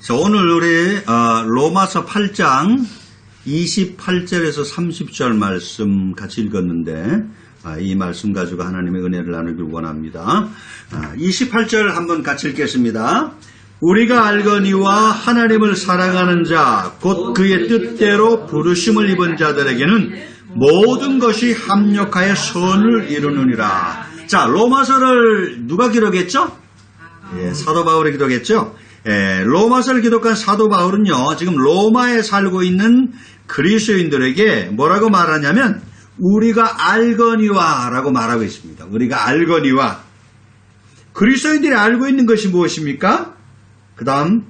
자, 오늘 우리 로마서 8장 28절에서 30절 말씀 같이 읽었는데 이 말씀 가지고 하나님의 은혜를 나누길 원합니다. 28절 한번 같이 읽겠습니다. 우리가 알거니와 하나님을 사랑하는 자 곧 그의 뜻대로 부르심을 입은 자들에게는 모든 것이 합력하여 선을 이루느니라. 자, 로마서를 누가 기록했죠? 사도 바울이 기록했죠? 로마서를 기록한 사도 바울은요, 지금 로마에 살고 있는 그리스도인들에게 뭐라고 말하냐면, 우리가 알거니와 라고 말하고 있습니다. 우리가 알거니와. 그리스도인들이 알고 있는 것이 무엇입니까? 그 다음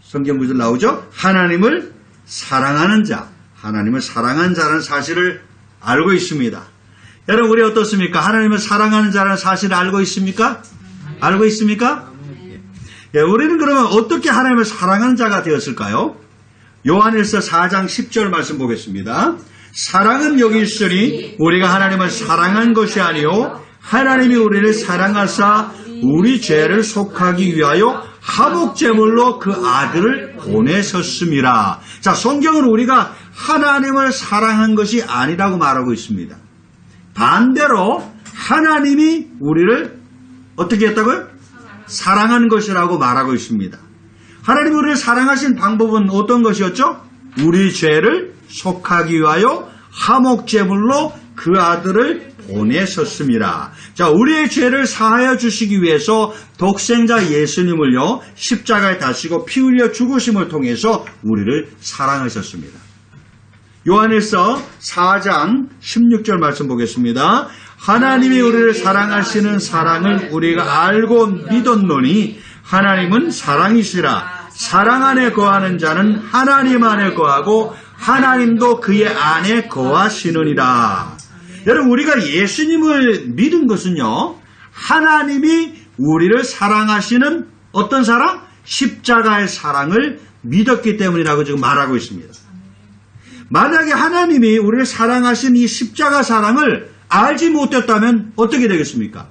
성경 구절 나오죠? 하나님을 사랑하는 자. 하나님을 사랑하는 자라는 사실을 알고 있습니다. 여러분, 우리 어떻습니까? 하나님을 사랑하는 자라는 사실을 알고 있습니까? 알고 있습니까? 우리는 그러면 어떻게 하나님을 사랑하는 자가 되었을까요? 요한일서 4장 10절 말씀 보겠습니다. 사랑은 여기 있으니 우리가 하나님을 사랑한 것이 아니요 하나님이 우리를 사랑하사 우리 죄를 속하기 위하여 화목제물로 그 아들을 보내셨습니다. 자, 성경은 우리가 하나님을 사랑한 것이 아니라고 말하고 있습니다. 반대로 하나님이 우리를 어떻게 했다고요? 사랑한 것이라고 말하고 있습니다. 하나님이 우리를 사랑하신 방법은 어떤 것이었죠? 우리 죄를 속하기 위하여 화목제물로 그 아들을 보내셨습니다. 자, 우리의 죄를 사하여 주시기 위해서 독생자 예수님을요, 십자가에 다시고 피 흘려 죽으심을 통해서 우리를 사랑하셨습니다. 요한일서 4장 16절 말씀 보겠습니다. 하나님이 우리를 사랑하시는 사랑을 우리가 알고 믿었노니 하나님은 사랑이시라. 사랑 안에 거하는 자는 하나님 안에 거하고 하나님도 그의 안에 거하시느니라. 여러분, 우리가 예수님을 믿은 것은요, 하나님이 우리를 사랑하시는 어떤 사랑? 십자가의 사랑을 믿었기 때문이라고 지금 말하고 있습니다. 만약에 하나님이 우리를 사랑하신 이 십자가 사랑을 알지 못했다면 어떻게 되겠습니까?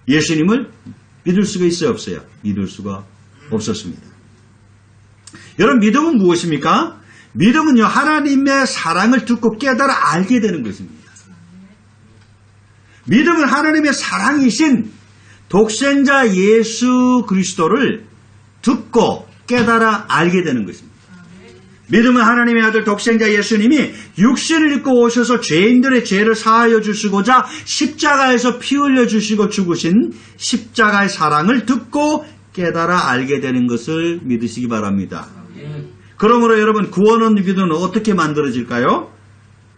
예수님을 믿을 수가 있어요, 없어요? 믿을 수가 없었습니다. 여러분, 믿음은 무엇입니까? 믿음은요, 하나님의 사랑을 듣고 깨달아 알게 되는 것입니다. 믿음은 하나님의 사랑이신 독생자 예수 그리스도를 듣고 깨달아 알게 되는 것입니다. 믿음은 하나님의 아들 독생자 예수님이 육신을 입고 오셔서 죄인들의 죄를 사하여 주시고자 십자가에서 피 흘려 주시고 죽으신 십자가의 사랑을 듣고 깨달아 알게 되는 것을 믿으시기 바랍니다. 그러므로 여러분, 구원은 믿음은 어떻게 만들어질까요?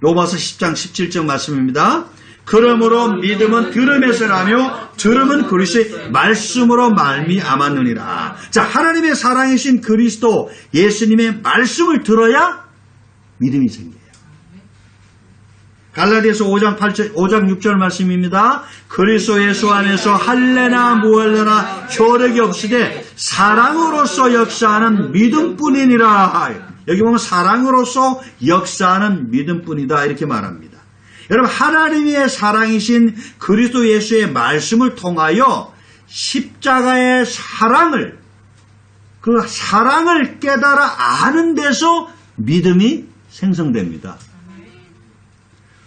로마서 10장 17절 말씀입니다. 그러므로 믿음은 들음에서 나며 들음은 그리스도의 말씀으로 말미암았느니라. 자, 하나님의 사랑이신 그리스도 예수님의 말씀을 들어야 믿음이 생겨요. 갈라디아서 5장 6절 말씀입니다. 그리스도 예수 안에서 할례나 무할례나 효력이 없으되 사랑으로서 역사하는 믿음뿐이니라. 여기 보면 사랑으로서 역사하는 믿음뿐이다 이렇게 말합니다. 여러분, 하나님의 사랑이신 그리스도 예수의 말씀을 통하여 십자가의 사랑을, 그 사랑을 깨달아 아는 데서 믿음이 생성됩니다.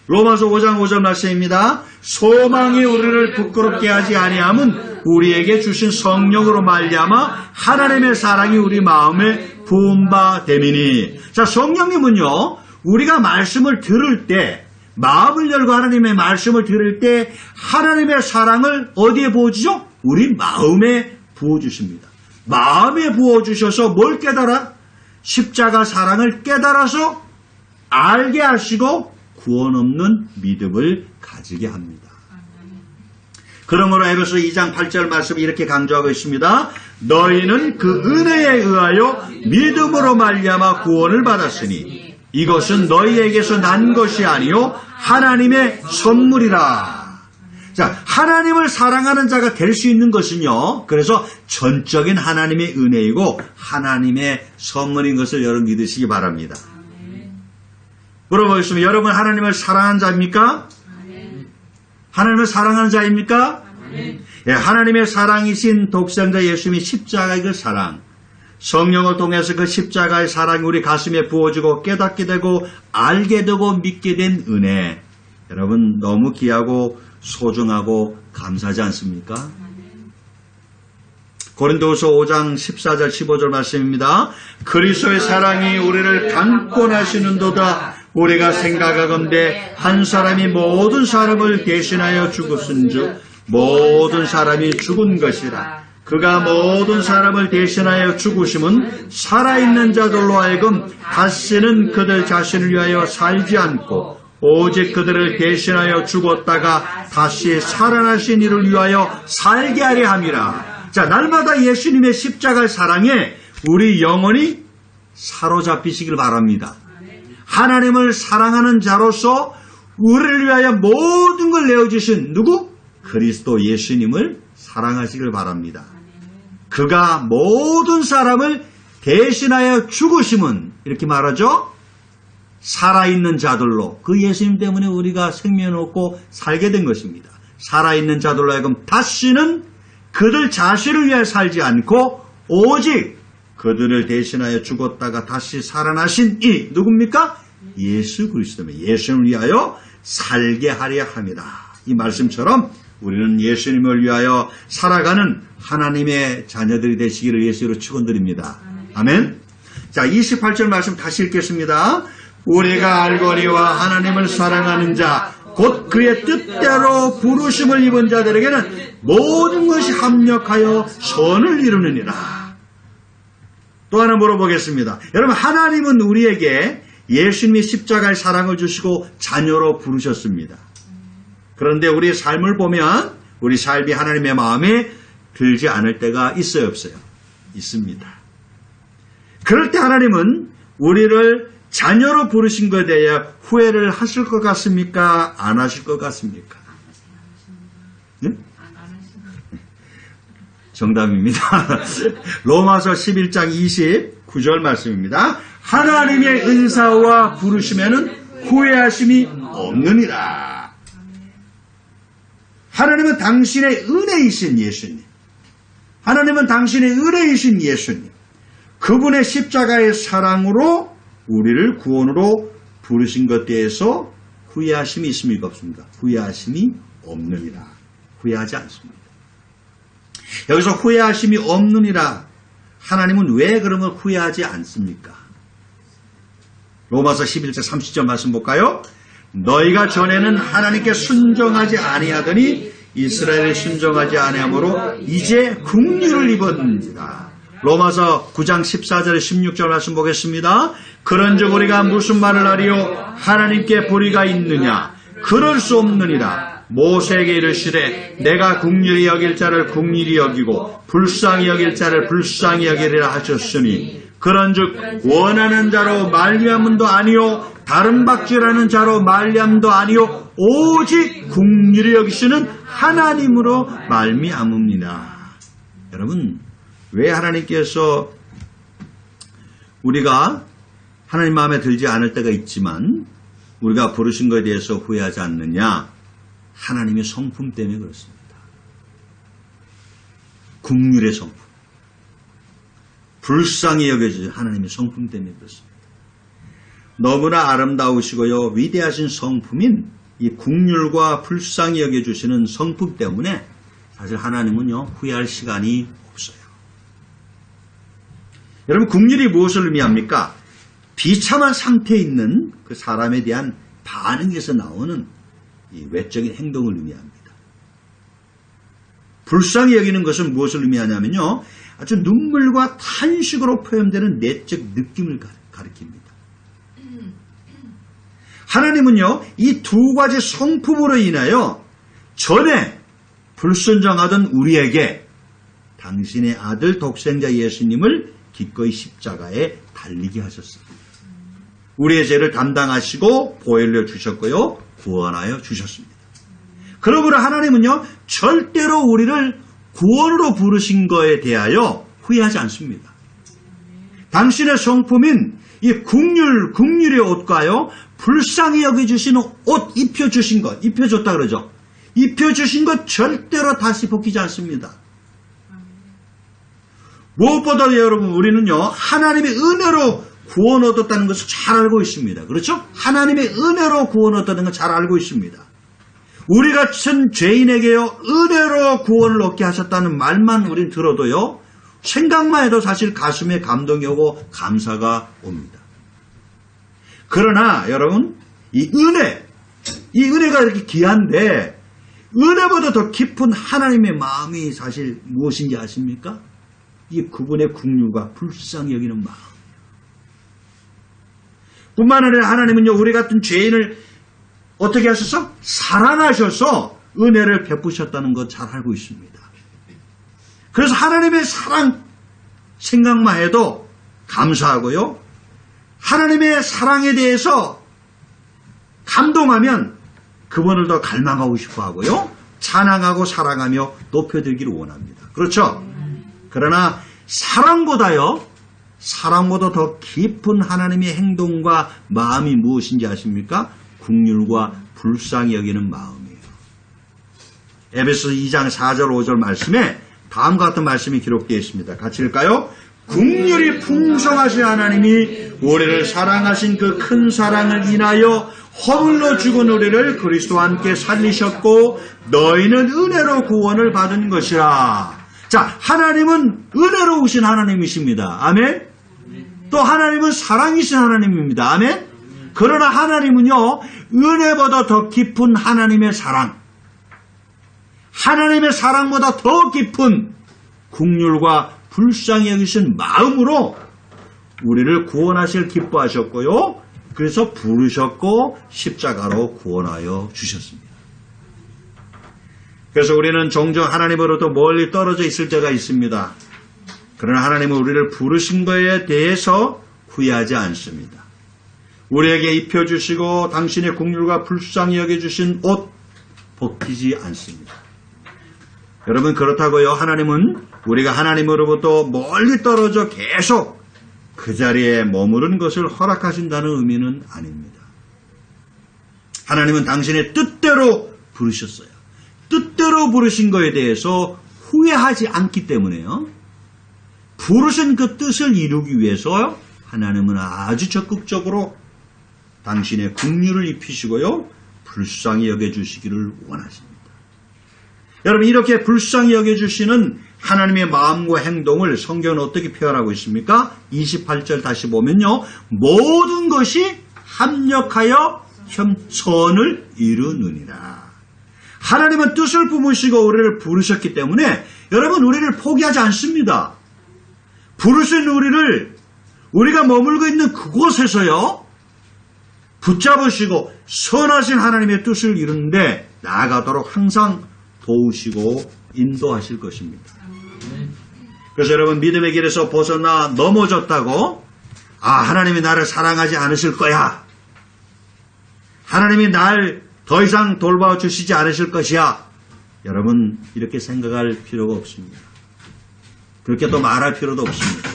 로마서 5장 5절 말씀입니다. 소망이 우리를 부끄럽게 하지 아니함은 우리에게 주신 성령으로 말미암아 하나님의 사랑이 우리 마음에 부은 바 됨이니. 자, 성령님은요, 우리가 말씀을 들을 때, 마음을 열고 하나님의 말씀을 들을 때 하나님의 사랑을 어디에 부어주죠? 우리 마음에 부어주십니다. 마음에 부어주셔서 뭘 깨달아? 십자가 사랑을 깨달아서 알게 하시고 구원 없는 믿음을 가지게 합니다. 그러므로 에베소 2장 8절 말씀 이렇게 강조하고 있습니다. 너희는 그 은혜에 의하여 믿음으로 말미암아 구원을 받았으니 이것은 너희에게서 난 것이 아니요 하나님의 선물이라. 자, 하나님을 사랑하는 자가 될 수 있는 것은요, 그래서 전적인 하나님의 은혜이고 하나님의 선물인 것을 여러분 믿으시기 바랍니다. 물어보겠습니다. 여러분, 하나님을 사랑하는 자입니까? 하나님을 사랑하는 자입니까? 예, 하나님의 사랑이신 독생자 예수님이 십자가의 그 사랑, 성령을 통해서 그 십자가의 사랑이 우리 가슴에 부어지고 깨닫게 되고 알게 되고 믿게 된 은혜. 여러분 너무 귀하고 소중하고 감사하지 않습니까? 고린도후서 5장 14절 15절 말씀입니다. 그리스도의 사랑이 우리를 강권하시는도다. 우리가 생각하건대 한 사람이 모든 사람을 대신하여 죽었은즉 모든 사람이 죽은 것이라. 그가 모든 사람을 대신하여 죽으심은 살아있는 자들로 하여금 다시는 그들 자신을 위하여 살지 않고 오직 그들을 대신하여 죽었다가 다시 살아나신 이를 위하여 살게 하려 함이라. 자, 날마다 예수님의 십자가의 사랑에 우리 영혼이 사로잡히시길 바랍니다. 하나님을 사랑하는 자로서 우리를 위하여 모든 걸 내어주신 누구? 그리스도 예수님을 사랑하시길 바랍니다. 그가 모든 사람을 대신하여 죽으심은 이렇게 말하죠. 살아있는 자들로 그 예수님 때문에 우리가 생명을 얻고 살게 된 것입니다. 살아있는 자들로 하여금 다시는 그들 자신을 위하여 살지 않고 오직 그들을 대신하여 죽었다가 다시 살아나신 이 누굽니까? 예수 그리스도입니다. 예수님을 위하여 살게 하려 합니다. 이 말씀처럼 우리는 예수님을 위하여 살아가는 하나님의 자녀들이 되시기를 예수로 축원드립니다. 아멘. 자, 28절 말씀 다시 읽겠습니다. 우리가 알거니와 하나님을 사랑하는 자 곧 그의 뜻대로 부르심을 입은 자들에게는 모든 것이 합력하여 선을 이루느니라. 또 하나 물어보겠습니다. 여러분 하나님은 우리에게 예수님이 십자가의 사랑을 주시고 자녀로 부르셨습니다. 그런데 우리의 삶을 보면 우리 삶이 하나님의 마음에 들지 않을 때가 있어요 없어요? 있습니다. 그럴 때 하나님은 우리를 자녀로 부르신 것에 대해 후회를 하실 것 같습니까? 안 하실 것 같습니까? 네? 정답입니다. 로마서 11장 29절 말씀입니다. 하나님의 은사와 부르심에는 후회하심이 없느니라. 하나님은 당신의 은혜이신 예수님. 하나님은 당신의 은혜이신 예수님. 그분의 십자가의 사랑으로 우리를 구원으로 부르신 것에 대해서 후회하심이 있습니까? 없습니까? 후회하심이 없느니라. 후회하지 않습니다. 여기서 후회하심이 없느니라. 하나님은 왜 그런 걸 후회하지 않습니까? 로마서 11장 30절 말씀 볼까요? 너희가 전에는 하나님께 순종하지 아니하더니 이스라엘에 순종하지 아니하므로 이제 긍휼을 입었느니라. 로마서 9장 14절 16절 말씀 보겠습니다. 그런즉 우리가 무슨 말을 하리요? 하나님께 불의가 있느냐? 그럴 수 없느니라. 모세에게 이르시되 내가 긍휼히 여길 자를 긍휼히 여기고 불쌍히 여길 자를 불쌍히 여기리라 하셨으니 그런즉 원하는 자로 말미암음도 아니요 다른 박질하는 자로 말미암음도 아니요 오직 긍휼히 여기시는 하나님으로 말미암음이라. 여러분 왜 하나님께서 우리가 하나님 마음에 들지 않을 때가 있지만 우리가 부르신 것에 대해서 후회하지 않느냐? 하나님의 성품 때문에 그렇습니다. 긍휼의 성품. 불쌍히 여겨주신 하나님의 성품 때문에 그렇습니다. 너무나 아름다우시고요 위대하신 성품인 이 긍휼과 불쌍히 여겨주시는 성품 때문에 사실 하나님은요 후회할 시간이 없어요. 여러분 긍휼이 무엇을 의미합니까? 비참한 상태에 있는 그 사람에 대한 반응에서 나오는 이 외적인 행동을 의미합니다. 불쌍히 여기는 것은 무엇을 의미하냐면요. 아주 눈물과 탄식으로 표현되는 내적 느낌을 가리킵니다. 하나님은요. 이 두 가지 성품으로 인하여 전에 불순종하던 우리에게 당신의 아들 독생자 예수님을 기꺼이 십자가에 달리게 하셨습니다. 우리의 죄를 담당하시고 보혈로 주셨고요. 구원하여 주셨습니다. 그러므로 하나님은요. 절대로 우리를 구원으로 부르신 것에 대하여 후회하지 않습니다. 당신의 성품인 이 긍휼의 옷과요. 불쌍히 여겨주시는 옷 입혀주신 것, 입혀줬다 그러죠. 입혀주신 것 절대로 다시 벗기지 않습니다. 무엇보다 여러분 우리는요 하나님의 은혜로 구원 얻었다는 것을 잘 알고 있습니다. 그렇죠? 하나님의 은혜로 구원 얻었다는 걸 잘 알고 있습니다. 우리 같은 죄인에게요 은혜로 구원을 얻게 하셨다는 말만 우린 들어도요 생각만 해도 사실 가슴에 감동이 오고 감사가 옵니다. 그러나 여러분 이 은혜가 이렇게 귀한데 은혜보다 더 깊은 하나님의 마음이 사실 무엇인지 아십니까? 이게 그분의 긍휼과 불쌍히 여기는 마음. 뿐만 아니라 하나님은요 우리 같은 죄인을 어떻게 하셔서? 사랑하셔서 은혜를 베푸셨다는 것 잘 알고 있습니다. 그래서 하나님의 사랑 생각만 해도 감사하고요. 하나님의 사랑에 대해서 감동하면 그분을 더 갈망하고 싶어 하고요. 찬양하고 사랑하며 높여드리기를 원합니다. 그렇죠? 그러나 사랑보다 더 깊은 하나님의 행동과 마음이 무엇인지 아십니까? 긍휼과 불쌍히 여기는 마음이에요. 에베소 2장 4절 5절 말씀에 다음과 같은 말씀이 기록되어 있습니다. 같이 읽을까요? 긍휼이 풍성하신 하나님이 우리를 사랑하신 그 큰 사랑을 인하여 허물로 죽은 우리를 그리스도와 함께 살리셨고 너희는 은혜로 구원을 받은 것이라. 자, 하나님은 은혜로우신 하나님이십니다. 아멘. 또 하나님은 사랑이신 하나님입니다. 아멘. 그러나 하나님은요 은혜보다 더 깊은 하나님의 사랑, 하나님의 사랑보다 더 깊은 긍휼과 불쌍히 여기신 마음으로 우리를 구원하실 기뻐하셨고요. 그래서 부르셨고 십자가로 구원하여 주셨습니다. 그래서 우리는 종종 하나님으로부터 멀리 떨어져 있을 때가 있습니다. 그러나 하나님은 우리를 부르신 것에 대해서 후회하지 않습니다. 우리에게 입혀주시고 당신의 긍휼과 불쌍히 여겨주신 옷 벗기지 않습니다. 여러분 그렇다고요. 하나님은 우리가 하나님으로부터 멀리 떨어져 계속 그 자리에 머무른 것을 허락하신다는 의미는 아닙니다. 하나님은 당신의 뜻대로 부르셨어요. 뜻대로 부르신 것에 대해서 후회하지 않기 때문에요. 부르신 그 뜻을 이루기 위해서 하나님은 아주 적극적으로 당신의 긍휼을 입히시고요. 불쌍히 여겨주시기를 원하십니다. 여러분 이렇게 불쌍히 여겨주시는 하나님의 마음과 행동을 성경은 어떻게 표현하고 있습니까? 28절 다시 보면요. 모든 것이 합력하여 선을 이루느니라. 하나님은 뜻을 뿜으시고 우리를 부르셨기 때문에 여러분 우리를 포기하지 않습니다. 부르신 우리가 머물고 있는 그곳에서요. 붙잡으시고 선하신 하나님의 뜻을 이루는데 나아가도록 항상 도우시고 인도하실 것입니다. 그래서 여러분 믿음의 길에서 벗어나 넘어졌다고 하나님이 나를 사랑하지 않으실 거야. 하나님이 날 더 이상 돌봐주시지 않으실 것이야. 여러분 이렇게 생각할 필요가 없습니다. 그렇게 또 말할 필요도 없습니다.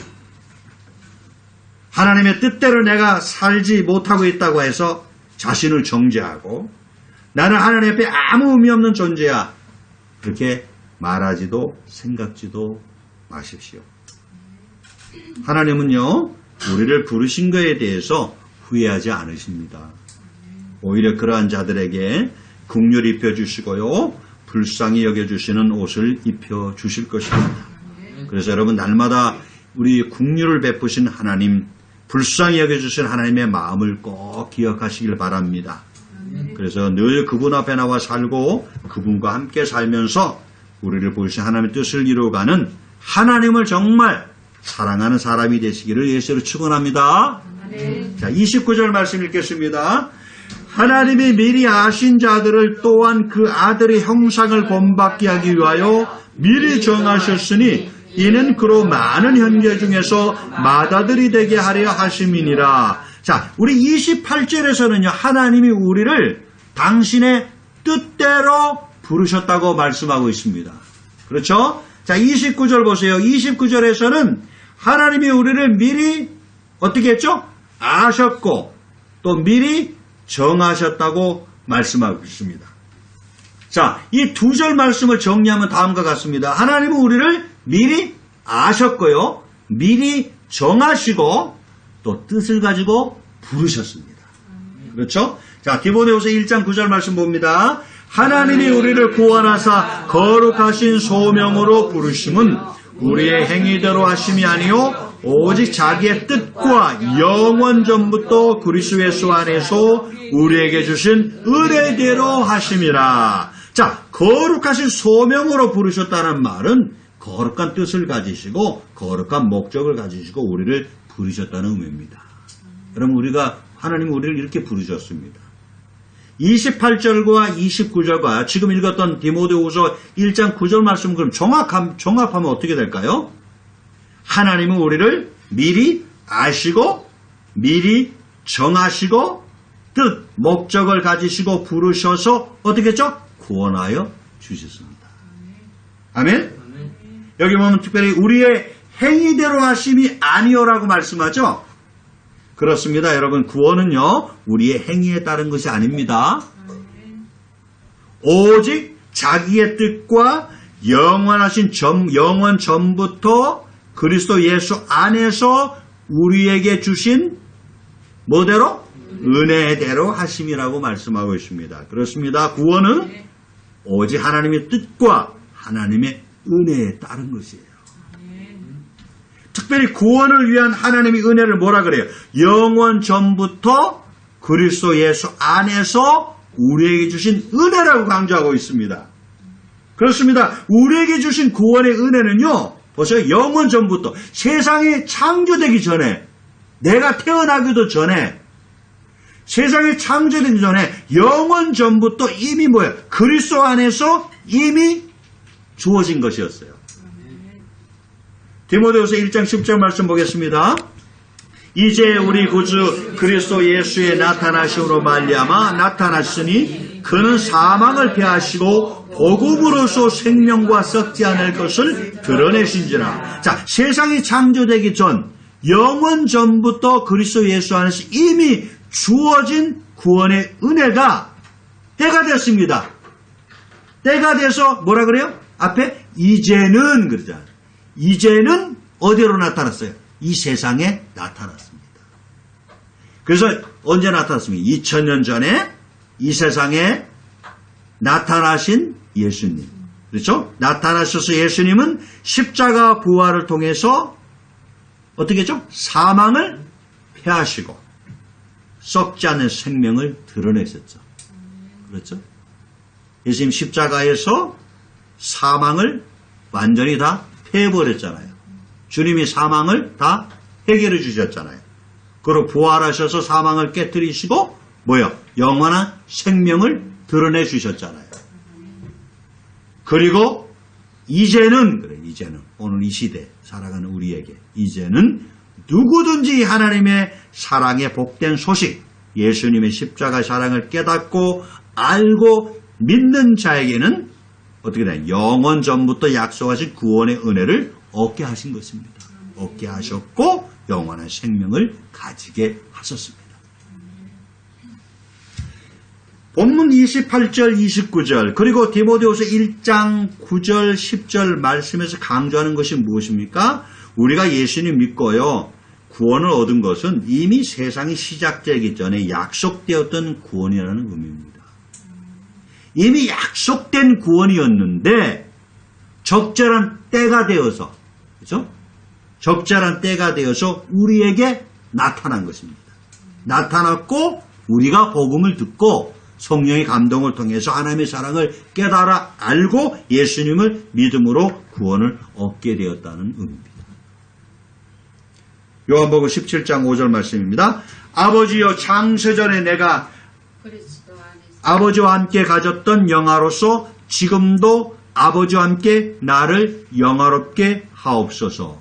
하나님의 뜻대로 내가 살지 못하고 있다고 해서 자신을 정죄하고 나는 하나님 앞에 아무 의미 없는 존재야. 그렇게 말하지도 생각지도 마십시오. 하나님은요 우리를 부르신 것에 대해서 후회하지 않으십니다. 오히려 그러한 자들에게 긍휼히 입혀주시고요. 불쌍히 여겨주시는 옷을 입혀주실 것입니다. 그래서 여러분 날마다 우리 긍휼을 베푸신 하나님, 불쌍히 여겨주신 하나님의 마음을 꼭 기억하시길 바랍니다. 그래서 늘 그분 앞에 나와 살고 그분과 함께 살면서 우리를 부르신 하나님의 뜻을 이루어가는 하나님을 정말 사랑하는 사람이 되시기를 예수로 축원합니다. 자, 29절 말씀 읽겠습니다. 하나님이 미리 아신 자들을 또한 그 아들의 형상을 본받게 하기 위하여 미리 정하셨으니 이는 그로 많은 형제 중에서 맏아들이 되게 하려 하심이니라. 자, 우리 28절에서는요, 하나님이 우리를 당신의 뜻대로 부르셨다고 말씀하고 있습니다. 그렇죠? 자, 29절 보세요. 29절에서는 하나님이 우리를 미리 어떻게 했죠? 아셨고 또 미리 정하셨다고 말씀하고 있습니다. 자, 이 두 절 말씀을 정리하면 다음과 같습니다. 하나님은 우리를 미리 아셨고요. 미리 정하시고 또 뜻을 가지고 부르셨습니다. 그렇죠? 자, 디모데후서 1장 9절 말씀 봅니다. 하나님이 우리를 구원하사 거룩하신 소명으로 부르심은 우리의 행위대로 하심이 아니요 오직 자기의 뜻과 영원 전부터 그리스도 예수 안에서 우리에게 주신 은혜대로 하심이라. 자, 거룩하신 소명으로 부르셨다는 말은 거룩한 뜻을 가지시고 거룩한 목적을 가지시고 우리를 부르셨다는 의미입니다. 여러분, 하나님은 우리를 이렇게 부르셨습니다. 28절과 29절과 지금 읽었던 디모데후서 1장 9절 말씀 그럼 종합하면 어떻게 될까요? 하나님은 우리를 미리 아시고 미리 정하시고 뜻, 목적을 가지시고 부르셔서 어떻게 했죠? 구원하여 주셨습니다. 아멘? 여기 보면 특별히 우리의 행위대로 하심이 아니오라고 말씀하죠? 그렇습니다. 여러분, 구원은요, 우리의 행위에 따른 것이 아닙니다. 오직 자기의 뜻과 영원 전부터 그리스도 예수 안에서 우리에게 주신 뭐대로? 은혜대로 하심이라고 말씀하고 있습니다. 그렇습니다. 구원은 오직 하나님의 뜻과 하나님의 은혜에 따른 것이에요. 특별히 구원을 위한 하나님의 은혜를 뭐라 그래요? 영원 전부터 그리스도 예수 안에서 우리에게 주신 은혜라고 강조하고 있습니다. 그렇습니다. 우리에게 주신 구원의 은혜는요, 보세요. 영원 전부터 세상이 창조되기 전에, 내가 태어나기도 전에, 세상이 창조되기 전에 영원 전부터 이미 뭐예요? 그리스도 안에서 이미 주어진 것이었어요. 디모데후서 1장 10절 말씀 보겠습니다. 이제 우리 구주 그리스도 예수의 나타나심으로 말미암아 나타났으니 그는 사망을 패하시고 복음으로서 생명과 썩지 않을 것을 드러내신지라. 자, 세상이 창조되기 전 영원 전부터 그리스도 예수 안에서 이미 주어진 구원의 은혜가 때가 됐습니다. 때가 돼서 뭐라 그래요? 앞에 이제는 그러잖아요. 이제는 어디로 나타났어요? 이 세상에 나타났습니다. 그래서 언제 나타났습니까? 2000년 전에 이 세상에 나타나신 예수님. 그렇죠? 나타나셔서 예수님은 십자가 부활을 통해서 어떻게 했죠? 사망을 패하시고 썩지 않는 생명을 드러내셨죠. 그렇죠? 예수님 십자가에서 사망을 완전히 다 패해버렸잖아요. 주님이 사망을 다 해결해 주셨잖아요. 그리고 부활하셔서 사망을 깨뜨리시고 뭐요? 영원한 생명을 드러내 주셨잖아요. 그리고 이제는 오늘 이 시대 살아가는 우리에게 이제는 누구든지 하나님의 사랑의 복된 소식, 예수님의 십자가 사랑을 깨닫고 알고 믿는 자에게는 어떻게 되나요? 영원 전부터 약속하신 구원의 은혜를 얻게 하신 것입니다. 얻게 하셨고 영원한 생명을 가지게 하셨습니다. 본문 28절, 29절 그리고 디모데후서 1장 9절, 10절 말씀에서 강조하는 것이 무엇입니까? 우리가 예수님 믿고요. 구원을 얻은 것은 이미 세상이 시작되기 전에 약속되었던 구원이라는 의미입니다. 이미 약속된 구원이었는데 적절한 때가 되어서, 그렇죠? 적절한 때가 되어서 우리에게 나타난 것입니다. 나타났고 우리가 복음을 듣고 성령의 감동을 통해서 하나님의 사랑을 깨달아 알고 예수님을 믿음으로 구원을 얻게 되었다는 의미입니다. 요한복음 17장 5절 말씀입니다. 아버지여, 창세전에 내가 아버지와 함께 가졌던 영화로서 지금도 아버지와 함께 나를 영화롭게 하옵소서.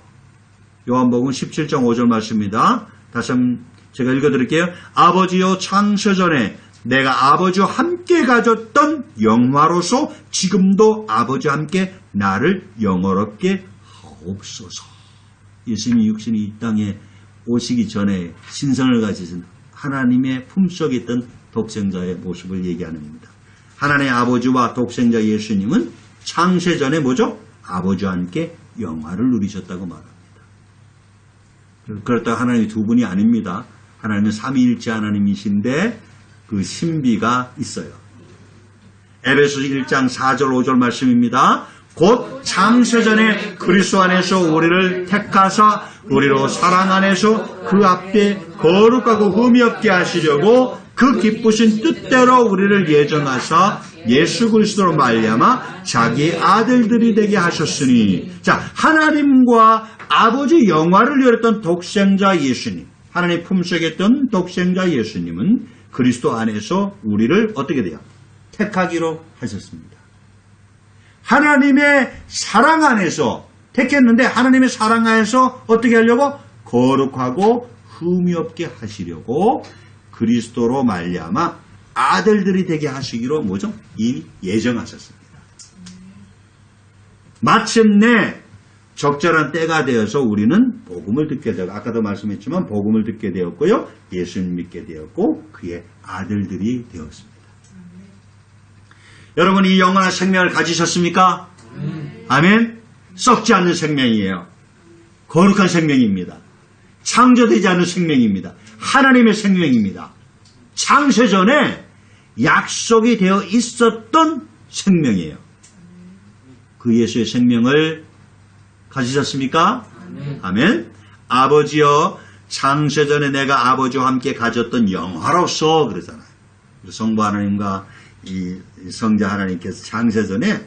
요한복음 17장 5절 말씀입니다. 다시 한번 제가 읽어드릴게요. 아버지여, 창세전에 내가 아버지와 함께 가졌던 영화로서 지금도 아버지와 함께 나를 영화롭게 하옵소서. 예수님이 육신이 이 땅에 오시기 전에 신성을 가지신 하나님의 품속에 있던 독생자의 모습을 얘기하는 겁니다. 하나님의 아버지와 독생자 예수님은 창세전에 뭐죠? 아버지와 함께 영화를 누리셨다고 말합니다. 그렇다고 하나님이 두 분이 아닙니다. 하나님은 삼위일체 하나님이신데 그 신비가 있어요. 에베소서 1장 4절 5절 말씀입니다. 곧 창세전에 그리스도 안에서 우리를 택하사 우리로 사랑 안에서 그 앞에 거룩하고 흠이 없게 하시려고 그 기쁘신 뜻대로 우리를 예정하사 예수 그리스도로 말미암아 자기 아들들이 되게 하셨으니, 자, 하나님과 아버지 영화를 열었던 독생자 예수님, 하나님 품속에 있던 독생자 예수님은 그리스도 안에서 우리를 어떻게 돼요? 택하기로 하셨습니다. 하나님의 사랑 안에서 택했는데, 하나님의 사랑 안에서 어떻게 하려고? 거룩하고 흠이 없게 하시려고 그리스도로 말미암아 아들들이 되게 하시기로 뭐죠? 이미 예정하셨습니다. 마침내 적절한 때가 되어서 우리는 복음을 듣게 되고, 아까도 말씀했지만 복음을 듣게 되었고요, 예수님 믿게 되었고 그의 아들들이 되었습니다. 여러분, 이 영원한 생명을 가지셨습니까? 아멘. 썩지 않는 생명이에요. 거룩한 생명입니다. 창조되지 않은 생명입니다. 하나님의 생명입니다. 창세전에 약속이 되어 있었던 생명이에요. 그 예수의 생명을 가지셨습니까? 아멘. 아버지여, 창세전에 내가 아버지와 함께 가졌던 영화로서, 그러잖아요. 성부 하나님과 이 성자 하나님께서 창세전에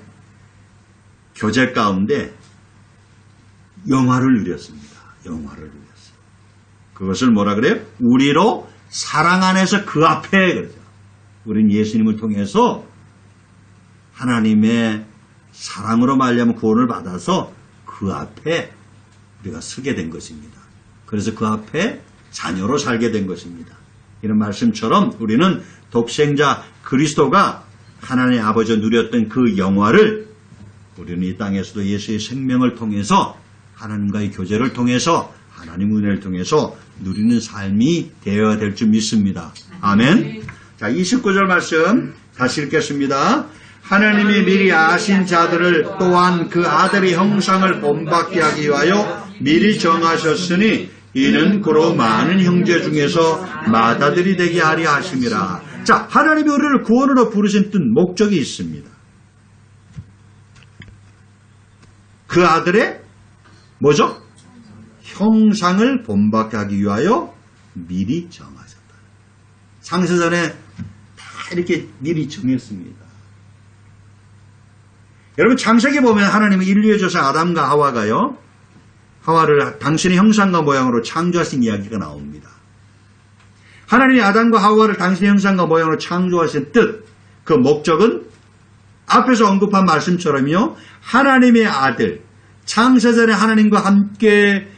교제 가운데 영화를 누렸습니다. 영화를 누렸어요. 그것을 뭐라 그래요? 우리로 사랑 안에서 그 앞에, 그러죠. 우리는 예수님을 통해서 하나님의 사랑으로 말미암아 구원을 받아서 그 앞에 우리가 서게 된 것입니다. 그래서 그 앞에 자녀로 살게 된 것입니다. 이런 말씀처럼 우리는 독생자 그리스도가 하나님의 아버지가 누렸던 그 영화를 우리는 이 땅에서도 예수의 생명을 통해서, 하나님과의 교제를 통해서, 하나님 은혜를 통해서 누리는 삶이 되어야 될 줄 믿습니다. 아멘. 자, 29절 말씀 다시 읽겠습니다. 하나님이 미리 아신 자들을 또한 그 아들의 형상을 본받게 하기 위하여 미리 정하셨으니 이는 그로 많은 형제 중에서 맏아들이 되게 하려 하심이라. 자, 하나님이 우리를 구원으로 부르신 뜻, 목적이 있습니다. 그 아들의 뭐죠? 형상을 본받게 하기 위하여 미리 정하셨다. 창세전에 다 이렇게 미리 정했습니다. 여러분, 창세기 보면 하나님은 인류의 조상 아담과 하와가요, 하와를 당신의 형상과 모양으로 창조하신 이야기가 나옵니다. 하나님이 아담과 하와를 당신의 형상과 모양으로 창조하신 뜻, 그 목적은 앞에서 언급한 말씀처럼요, 하나님의 아들, 창세전에 하나님과 함께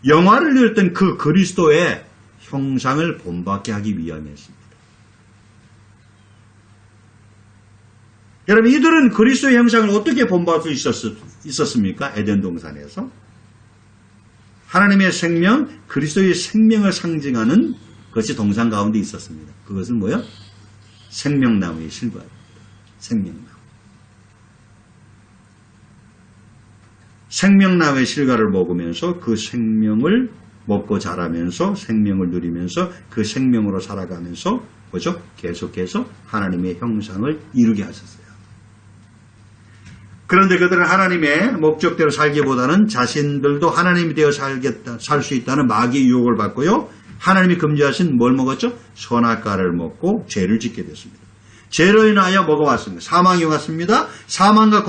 영화를 누렸던 그 그리스도의 형상을 본받게 하기 위함이었습니다. 여러분, 이들은 그리스도의 형상을 어떻게 본받을 수 있었습니까? 에덴 동산에서. 하나님의 생명, 그리스도의 생명을 상징하는 것이 동산 가운데 있었습니다. 그것은 뭐요? 생명나무의 실과입니다. 생명나무. 생명나무의 실과를 먹으면서 그 생명을 먹고 자라면서 생명을 누리면서 그 생명으로 살아가면서 뭐죠? 계속해서 하나님의 형상을 이루게 하셨어요. 그런데 그들은 하나님의 목적대로 살기보다는 자신들도 하나님이 되어 살 수 있다는 마귀의 유혹을 받고요, 하나님이 금지하신 뭘 먹었죠? 선악과를 먹고 죄를 짓게 됐습니다. 죄로 인하여 뭐가 왔습니다? 사망이 왔습니다. 사망의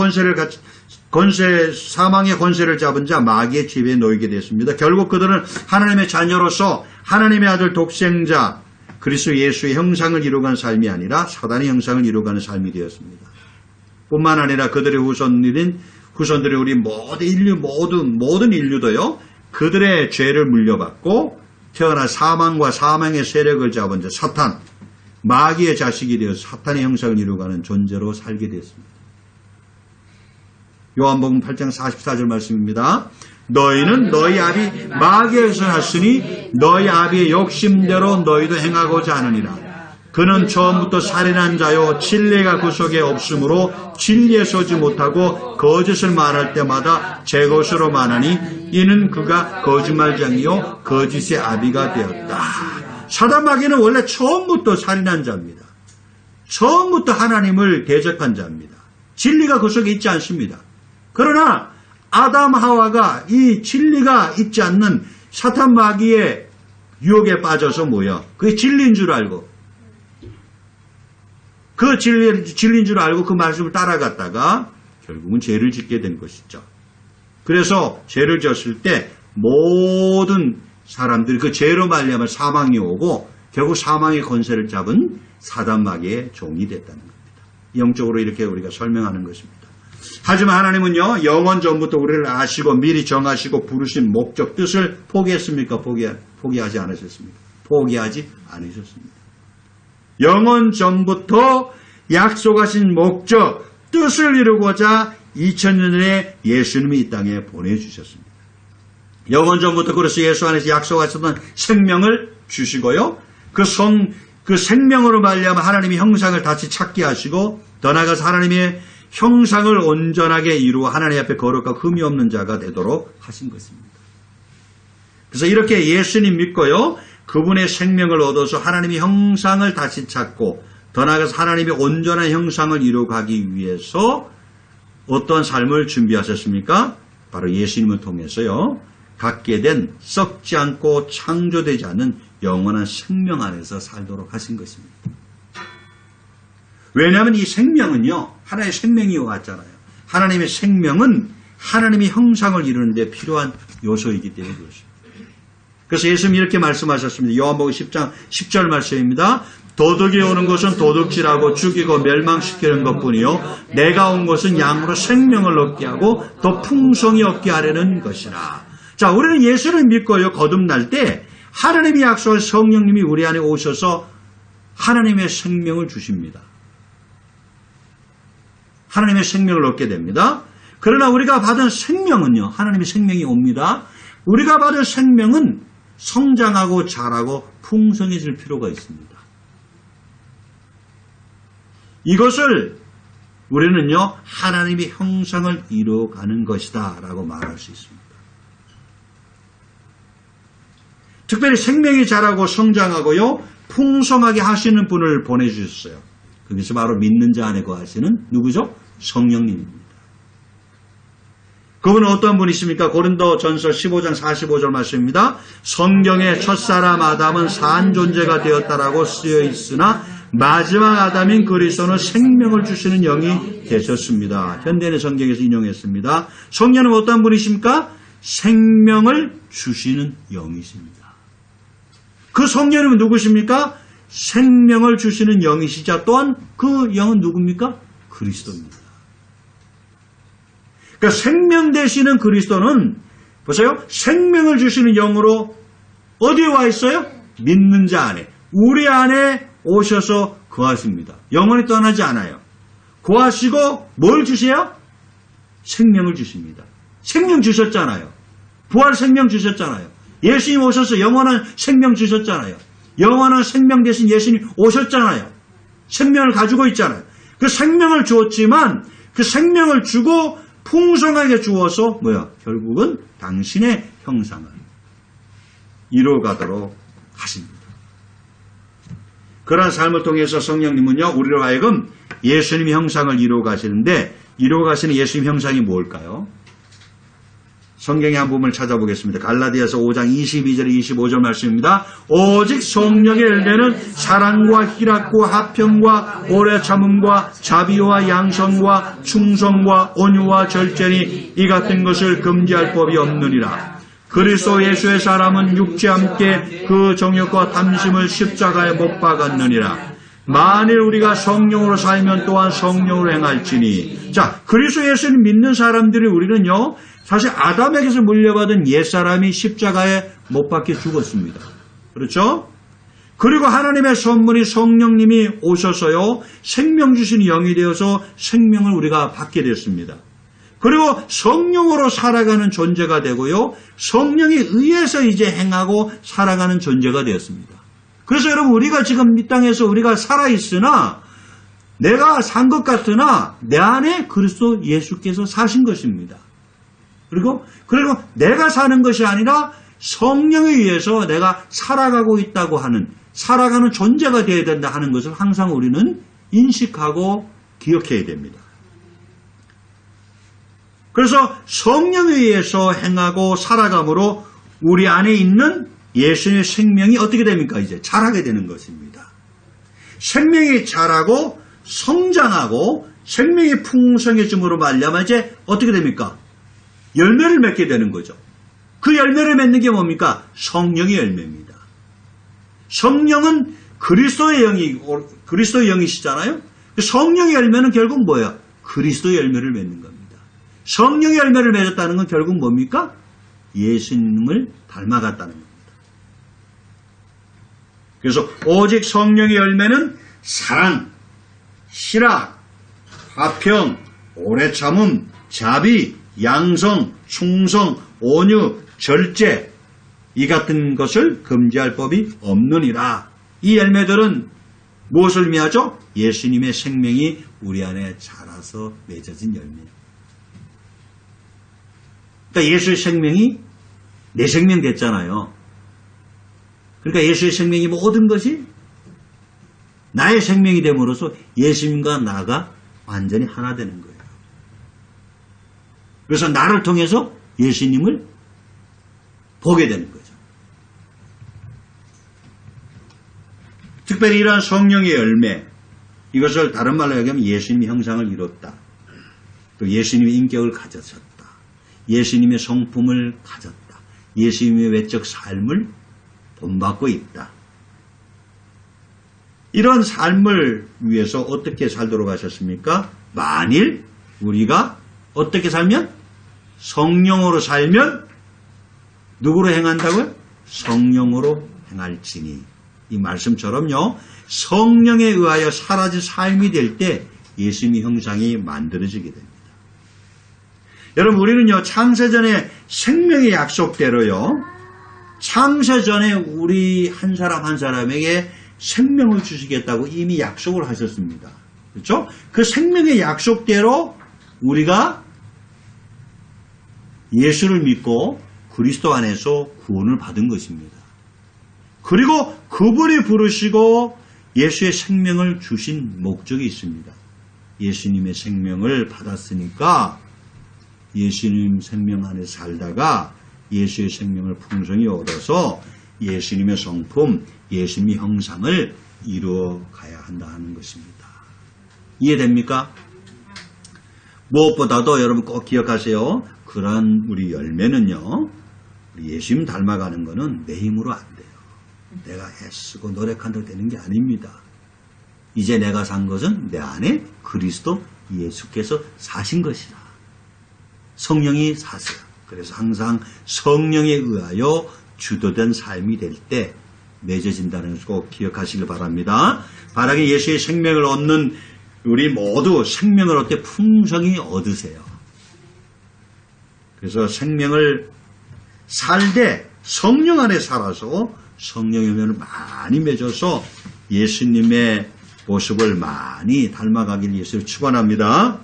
권세를 잡은 자 마귀의 지배에 놓이게 됐습니다. 결국 그들은 하나님의 자녀로서 하나님의 아들 독생자 그리스도 예수의 형상을 이루어가는 삶이 아니라 사단의 형상을 이루어가는 삶이 되었습니다. 뿐만 아니라 그들의 후손들이 우리 모든 인류도요, 그들의 죄를 물려받고 태어나 사망과 사망의 세력을 잡은 자 사탄, 마귀의 자식이 되어서 사탄의 형상을 이루어가는 존재로 살게 되었습니다. 요한복음 8장 44절 말씀입니다. 너희는 너희 아비 마귀에서 났으니 너희 아비의 욕심대로 너희도 행하고자 하느니라. 그는 처음부터 살인한 자요 진리가 그 속에 없으므로 진리에 서지 못하고 거짓을 말할 때마다 제 것으로 말하니 이는 그가 거짓말장이요 거짓의 아비가 되었다. 사단 마귀는 원래 처음부터 살인한 자입니다. 처음부터 하나님을 대적한 자입니다. 진리가 그 속에 있지 않습니다. 그러나 아담 하와가 이 진리가 있지 않는 사탄 마귀의 유혹에 빠져서 뭐야? 그게 진리인 줄 알고 그 진리인 줄 알고 그 말씀을 따라갔다가 결국은 죄를 짓게 된 것이죠. 그래서 죄를 지었을 때 모든 사람들이 그 죄로 말미암아 사망이 오고 결국 사망의 권세를 잡은 사단 마귀의 종이 됐다는 겁니다. 영적으로 이렇게 우리가 설명하는 것입니다. 하지만 하나님은요, 영원 전부터 우리를 아시고 미리 정하시고 부르신 목적, 뜻을 포기했습니까? 포기하지 않으셨습니까? 포기하지 않으셨습니다. 영원 전부터 약속하신 목적, 뜻을 이루고자 2000년 전에 예수님이 이 땅에 보내주셨습니다. 영원 전부터 그래서 예수 안에서 약속하셨던 생명을 주시고요. 그 생명으로 말미암아 하나님의 형상을 다시 찾게 하시고 더 나아가서 하나님의 형상을 온전하게 이루어 하나님 앞에 거룩하고 흠이 없는 자가 되도록 하신 것입니다. 그래서 이렇게 예수님 믿고요. 그분의 생명을 얻어서 하나님의 형상을 다시 찾고 더 나아가서 하나님의 온전한 형상을 이루어가기 위해서 어떤 삶을 준비하셨습니까? 바로 예수님을 통해서요. 갖게 된 썩지 않고 창조되지 않는 영원한 생명 안에서 살도록 하신 것입니다. 왜냐하면 이 생명은요. 하나의 생명이 왔잖아요. 하나님의 생명은 하나님의 형상을 이루는 데 필요한 요소이기 때문에 그렇습니다. 그래서 예수님이 이렇게 말씀하셨습니다. 요한복음 10장 10절 말씀입니다. 도둑이 오는 것은 도둑질하고 죽이고 멸망시키는 것뿐이요 내가 온 것은 양으로 생명을 얻게 하고 더 풍성히 얻게 하려는 것이라. 자, 우리는 예수를 믿고요 거듭날 때 하나님이 약속한 성령님이 우리 안에 오셔서 하나님의 생명을 주십니다. 하나님의 생명을 얻게 됩니다. 그러나 우리가 받은 생명은요, 하나님의 생명이 옵니다. 우리가 받은 생명은 성장하고 자라고 풍성해질 필요가 있습니다. 이것을 우리는요, 하나님의 형상을 이루어가는 것이다 라고 말할 수 있습니다. 특별히 생명이 자라고 성장하고요, 풍성하게 하시는 분을 보내주셨어요. 그것이 바로 믿는 자 안에 거하시는 누구죠? 성령님입니다. 그분은 어떤 분이십니까? 고린도전서 15장 45절 말씀입니다. 성경의 첫사람 아담은 산 존재가 되었다라고 쓰여 있으나 마지막 아담인 그리스도는 생명을 주시는 영이 되셨습니다. 현대인의 성경에서 인용했습니다. 성령은 어떤 분이십니까? 생명을 주시는 영이십니다. 그 성령님은 누구십니까? 생명을 주시는 영이시자 또한 그 영은 누굽니까? 그리스도입니다. 그러니까 생명 되시는 그리스도는 보세요. 생명을 주시는 영으로 어디에 와 있어요? 믿는 자 안에. 우리 안에 오셔서 거하십니다. 영원히 떠나지 않아요. 거하시고 뭘 주세요? 생명을 주십니다. 생명 주셨잖아요. 부활 생명 주셨잖아요. 예수님 오셔서 영원한 생명 주셨잖아요. 영원한 생명 대신 예수님 오셨잖아요. 생명을 가지고 있잖아요. 그 생명을 주었지만 그 생명을 주고 풍성하게 주어서 결국은 당신의 형상을 이루어가도록 하십니다. 그러한 삶을 통해서 성령님은요, 우리로 하여금 예수님의 형상을 이루어가시는데 이루어가시는 예수님 형상이 뭘까요? 성경의 한 부분을 찾아보겠습니다. 갈라디아서 5장 22절 25절 말씀입니다. 오직 성령의 열매는 사랑과 희락과 화평과 오래 참음과 자비와 양성과 충성과 온유와 절제니 이 같은 것을 금지할 법이 없느니라. 그리스도 예수의 사람은 육체와 함께 그 정욕과 탐심을 십자가에 못 박았느니라. 만일 우리가 성령으로 살면 또한 성령으로 행할지니. 자, 그리스도 예수를 믿는 사람들이 우리는요, 사실 아담에게서 물려받은 옛사람이 십자가에 못 박혀 죽었습니다. 그렇죠? 그리고 하나님의 선물이 성령님이 오셔서요, 생명 주시는 영이 되어서 생명을 우리가 받게 됐습니다. 그리고 성령으로 살아가는 존재가 되고요, 성령에 의해서 이제 행하고 살아가는 존재가 되었습니다. 그래서 여러분 우리가 지금 이 땅에서 우리가 살아있으나 내가 산 것 같으나 내 안에 그리스도 예수께서 사신 것입니다. 그리고 내가 사는 것이 아니라 성령에 의해서 내가 살아가고 있다고 하는 살아가는 존재가 되어야 된다 하는 것을 항상 우리는 인식하고 기억해야 됩니다. 그래서 성령에 의해서 행하고 살아감으로 우리 안에 있는 예수님의 생명이 어떻게 됩니까? 이제 자라게 되는 것입니다. 생명이 자라고 성장하고 생명이 풍성해짐으로 말미암아 이제 어떻게 됩니까? 열매를 맺게 되는 거죠. 그 열매를 맺는 게 뭡니까? 성령의 열매입니다. 성령은 그리스도의 영이시잖아요. 성령의 열매는 결국 뭐예요? 그리스도의 열매를 맺는 겁니다. 성령의 열매를 맺었다는 건 결국 뭡니까? 예수님을 닮아갔다는 겁니다. 그래서 오직 성령의 열매는 사랑, 실학, 화평, 오래 참음, 자비, 양성, 충성, 온유, 절제 이 같은 것을 금지할 법이 없느니라. 이 열매들은 무엇을 의미하죠? 예수님의 생명이 우리 안에 자라서 맺어진 열매입니다. 그러니까 예수의 생명이 내 생명 됐잖아요. 그러니까 예수의 생명이 모든 것이 나의 생명이 됨으로써 예수님과 나가 완전히 하나 되는 거예요. 그래서 나를 통해서 예수님을 보게 되는 거죠. 특별히 이러한 성령의 열매, 이것을 다른 말로 얘기하면 예수님의 형상을 이뤘다. 또 예수님의 인격을 가졌었다. 예수님의 성품을 가졌다. 예수님의 외적 삶을 본받고 있다. 이런 삶을 위해서 어떻게 살도록 하셨습니까? 만일 우리가 어떻게 살면? 성령으로 살면 누구로 행한다고요? 성령으로 행할지니. 이 말씀처럼요. 성령에 의하여 사라진 삶이 될 때 예수님의 형상이 만들어지게 됩니다. 여러분 우리는요. 창세전에 생명의 약속대로요. 창세전에 우리 한 사람 한 사람에게 생명을 주시겠다고 이미 약속을 하셨습니다. 그렇죠? 그 생명의 약속대로 우리가 예수를 믿고 그리스도 안에서 구원을 받은 것입니다. 그리고 그분이 부르시고 예수의 생명을 주신 목적이 있습니다. 예수님의 생명을 받았으니까 예수님 생명 안에 살다가 예수의 생명을 풍성히 얻어서 예수님의 성품, 예수님의 형상을 이루어 가야 한다 하는 것입니다. 이해됩니까? 무엇보다도 여러분 꼭 기억하세요. 그러한 우리 열매는요. 우리 예수님 닮아가는 것은 내 힘으로 안 돼요. 내가 애쓰고 노력한다고 되는 게 아닙니다. 이제 내가 산 것은 내 안에 그리스도 예수께서 사신 것이라. 성령이 사세요. 그래서 항상 성령에 의하여 주도된 삶이 될 때 맺어진다는 것을 꼭 기억하시길 바랍니다. 바라기 예수의 생명을 얻는 우리 모두 생명을 얻되 풍성히 얻으세요. 그래서 생명을 살되 성령 안에 살아서 성령의 열매를 많이 맺어서 예수님의 모습을 많이 닮아가길 예수를 축원합니다.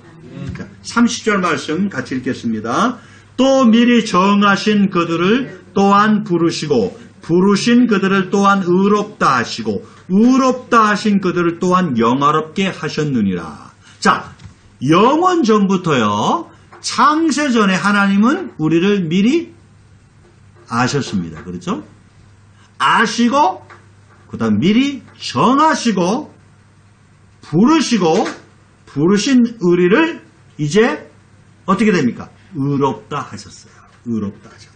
30절 말씀 같이 읽겠습니다. 또 미리 정하신 그들을 또한 부르시고 부르신 그들을 또한 의롭다 하시고 의롭다 하신 그들을 또한 영화롭게 하셨느니라. 자, 영원 전부터요. 창세 전에 하나님은 우리를 미리 아셨습니다. 그렇죠? 아시고 그다음 미리 정하시고 부르시고 부르신 우리를 이제 어떻게 됩니까? 의롭다 하셨어요. 의롭다 하셨다.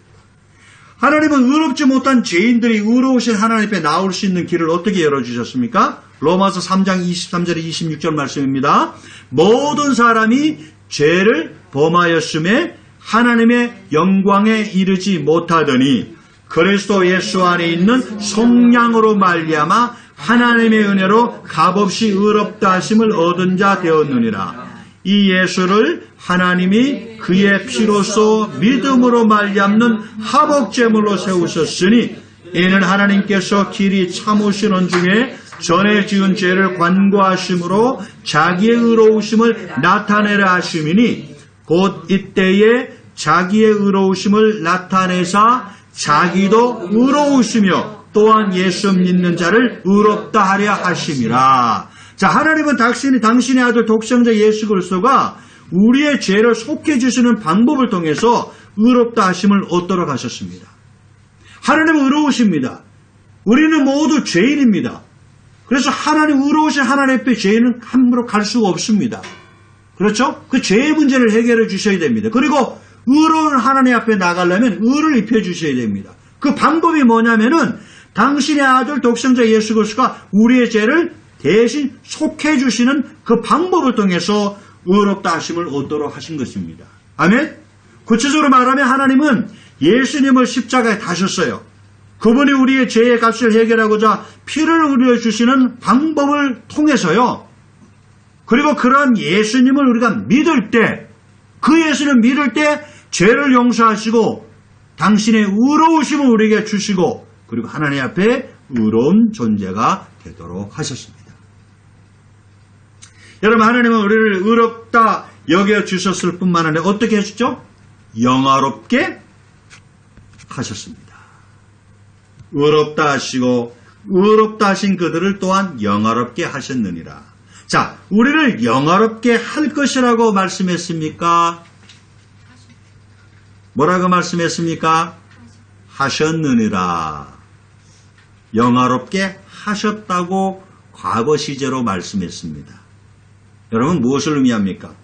하나님은 의롭지 못한 죄인들이 의로우신 하나님 앞에 나올 수 있는 길을 어떻게 열어주셨습니까? 로마서 3장 23절에 26절 말씀입니다. 모든 사람이 죄를 범하였음에 하나님의 영광에 이르지 못하더니 그리스도 예수 안에 있는 속량으로 말미암아 하나님의 은혜로 값없이 의롭다 하심을 얻은 자 되었느니라. 이 예수를 하나님이 그의 피로써 믿음으로 말미암는 화목제물로 세우셨으니 이는 하나님께서 길이 참으시는 중에 전에 지은 죄를 관고하심으로 자기의 의로우심을 나타내려 하심이니 곧 이때에 자기의 의로우심을 나타내사 자기도 의로우시며 또한 예수 믿는 자를 의롭다 하려 하심이라. 자, 하나님은 당신의 아들 독생자 예수 그리스도가 우리의 죄를 속해 주시는 방법을 통해서 의롭다 하심을 얻도록 하셨습니다. 하나님은 의로우십니다. 우리는 모두 죄인입니다. 그래서 하나님 의로우신 하나님 앞에 죄인은 함부로 갈 수가 없습니다. 그렇죠? 그 죄의 문제를 해결해 주셔야 됩니다. 그리고 의로운 하나님 앞에 나가려면 의를 입혀 주셔야 됩니다. 그 방법이 뭐냐면은 당신의 아들 독생자 예수 그리스도가 우리의 죄를 대신 속해 주시는 그 방법을 통해서 의롭다 하심을 얻도록 하신 것입니다. 아멘? 구체적으로 말하면 하나님은 예수님을 십자가에 다셨어요. 그분이 우리의 죄의 값을 해결하고자 피를 흘려주시는 방법을 통해서요. 그리고 그런 예수님을 우리가 믿을 때, 그 예수님을 믿을 때 죄를 용서하시고 당신의 의로우심을 우리에게 주시고 그리고 하나님 앞에 의로운 존재가 되도록 하셨습니다. 여러분, 하나님은 우리를 의롭다 여겨주셨을 뿐만 아니라 어떻게 해주죠? 영화롭게 하셨습니다. 의롭다 하시고 의롭다 하신 그들을 또한 영화롭게 하셨느니라. 자, 우리를 영화롭게 할 것이라고 말씀했습니까? 뭐라고 말씀했습니까? 하셨느니라. 영화롭게 하셨다고 과거 시제로 말씀했습니다. 여러분, 무엇을 의미합니까?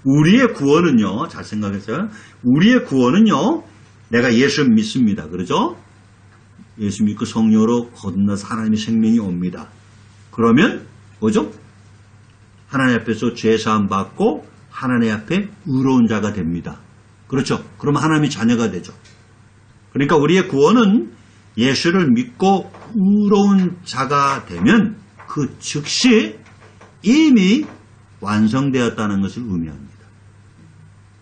우리의 구원은요, 잘 생각했어요. 우리의 구원은요, 내가 예수 믿습니다. 그러죠? 예수 믿고 성령으로 건너서 하나님의 생명이 옵니다. 그러면 뭐죠? 하나님 앞에서 죄사함 받고 하나님 앞에 의로운 자가 됩니다. 그렇죠? 그러면 하나님의 자녀가 되죠. 그러니까 우리의 구원은 예수를 믿고 의로운 자가 되면 그 즉시 이미 완성되었다는 것을 의미합니다.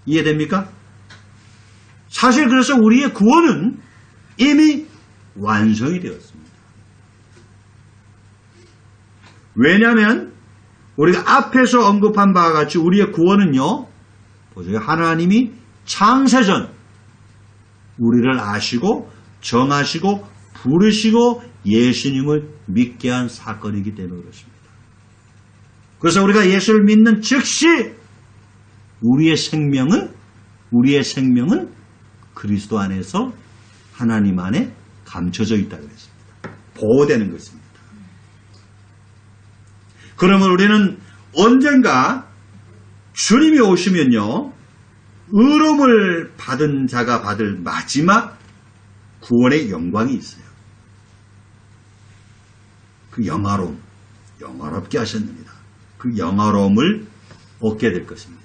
이해됩니까? 사실 그래서 우리의 구원은 이미 완성이 되었습니다. 왜냐하면 우리가 앞에서 언급한 바와 같이 우리의 구원은요, 보세요. 하나님이 창세전 우리를 아시고 정하시고 부르시고 예수님을 믿게 한 사건이기 때문에 그렇습니다. 그래서 우리가 예수를 믿는 즉시 우리의 생명은 그리스도 안에서 하나님 안에 감춰져 있다고 했습니다. 보호되는 것입니다. 그러면 우리는 언젠가 주님이 오시면요, 의로움을 받은 자가 받을 마지막 구원의 영광이 있어요. 그 영화롭게 하셨습니다. 그 영화로움을 얻게 될 것입니다.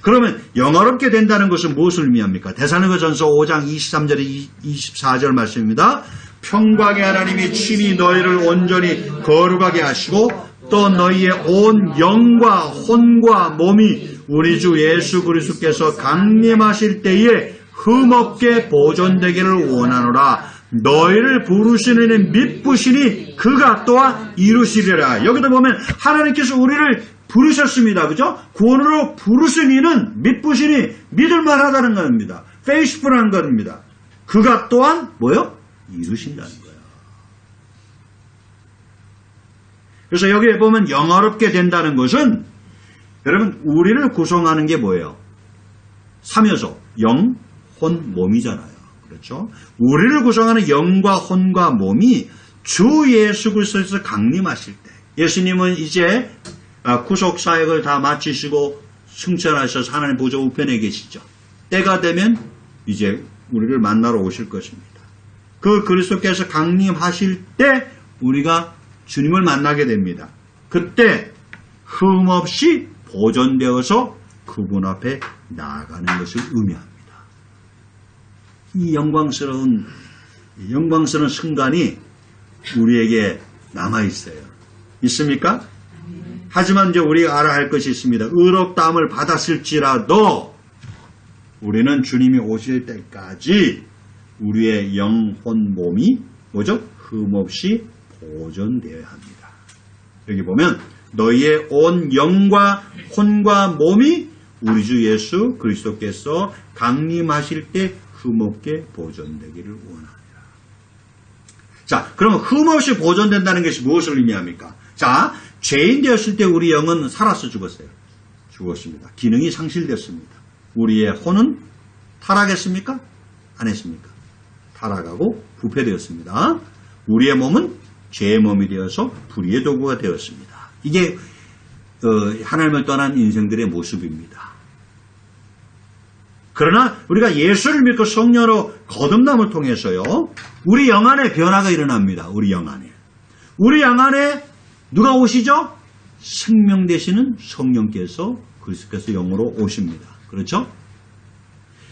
그러면 영화롭게 된다는 것은 무엇을 의미합니까? 데살로니가전서 5장 23절에 24절 말씀입니다. 평강의 하나님이 친히 너희를 온전히 거룩하게 하시고 또 너희의 온 영과 혼과 몸이 우리 주 예수 그리스도께서 강림하실 때에 흠없게 보존되기를 원하노라. 너희를 부르시는 믿부시니 그가 또한 이루시리라. 여기도 보면 하나님께서 우리를 부르셨습니다. 그죠? 구원으로 부르시니는 믿부시니 믿을만하다는 겁니다. 페이스풀한 겁니다. 그가 또한 뭐요? 이루신다는 거예요. 그래서 여기에 보면 영화롭게 된다는 것은 여러분 우리를 구성하는 게 뭐예요? 삼요소, 영, 혼, 몸이잖아요. 그렇죠? 우리를 구성하는 영과 혼과 몸이 주 예수 그리스도에서 강림하실 때 예수님은 이제 구속 사역을 다 마치시고 승천하셔서 하나님 보좌 우편에 계시죠. 때가 되면 이제 우리를 만나러 오실 것입니다. 그 그리스도께서 강림하실 때 우리가 주님을 만나게 됩니다. 그때 흠없이 보존되어서 그분 앞에 나아가는 것을 의미합니다. 이 영광스러운 순간이 우리에게 남아있어요. 있습니까? 하지만 이제 우리가 알아야 할 것이 있습니다. 의롭다함을 받았을지라도 우리는 주님이 오실 때까지 우리의 영혼 몸이 뭐죠? 흠없이 보존되어야 합니다. 여기 보면 너희의 온 영과 혼과 몸이 우리 주 예수 그리스도께서 강림하실 때 흠없게 보존되기를 원합니다. 자, 그러면 흠없이 보존된다는 것이 무엇을 의미합니까? 자, 죄인 되었을 때 우리 영은 살아서 죽었어요. 죽었습니다. 기능이 상실됐습니다. 우리의 혼은 타락했습니까? 안 했습니까? 타락하고 부패되었습니다. 우리의 몸은 죄의 몸이 되어서 불의의 도구가 되었습니다. 이게 하나님을 떠난 인생들의 모습입니다. 그러나 우리가 예수를 믿고 성령으로 거듭남을 통해서요, 우리 영 안에 변화가 일어납니다. 우리 영 안에. 우리 영 안에 누가 오시죠? 생명 되시는 성령께서 그리스도께서 영으로 오십니다. 그렇죠?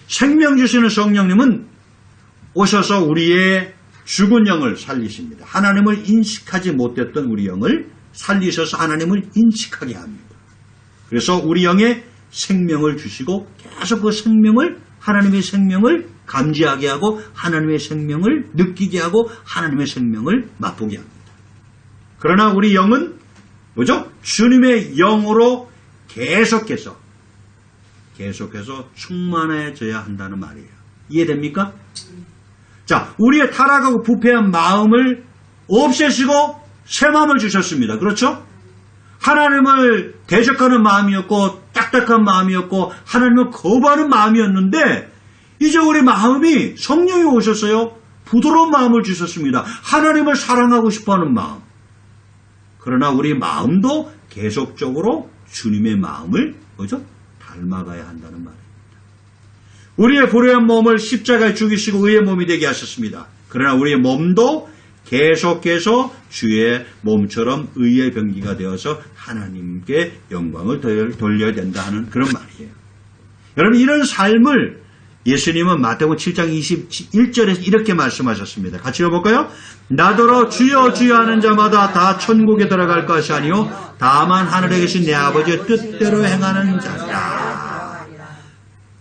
생명 주시는 성령님은 오셔서 우리의 죽은 영을 살리십니다. 하나님을 인식하지 못했던 우리 영을 살리셔서 하나님을 인식하게 합니다. 그래서 우리 영에 생명을 주시고 계속 그 생명을, 하나님의 생명을 감지하게 하고 하나님의 생명을 느끼게 하고 하나님의 생명을 맛보게 합니다. 그러나 우리 영은 뭐죠? 주님의 영으로 계속해서 충만해져야 한다는 말이에요. 이해됩니까? 자, 우리의 타락하고 부패한 마음을 없애시고 새 마음을 주셨습니다. 그렇죠? 하나님을 대적하는 마음이었고 딱딱한 마음이었고 하나님을 거부하는 마음이었는데 이제 우리 마음이 성령이 오셨어요. 부드러운 마음을 주셨습니다. 하나님을 사랑하고 싶어하는 마음. 그러나 우리 마음도 계속적으로 주님의 마음을 뭐죠? 닮아가야 한다는 말입니다. 우리의 불의한 몸을 십자가에 죽이시고 의의 몸이 되게 하셨습니다. 그러나 우리의 몸도 계속해서 주의 몸처럼 의의 병기가 되어서 하나님께 영광을 돌려야 된다 하는 그런 말이에요. 여러분, 이런 삶을 예수님은 마태복음 7장 21절에서 이렇게 말씀하셨습니다. 같이 읽어볼까요? 나더러 주여 주여 하는 자마다 다 천국에 들어갈 것이 아니요 다만 하늘에 계신 내 아버지의 뜻대로 행하는 자라.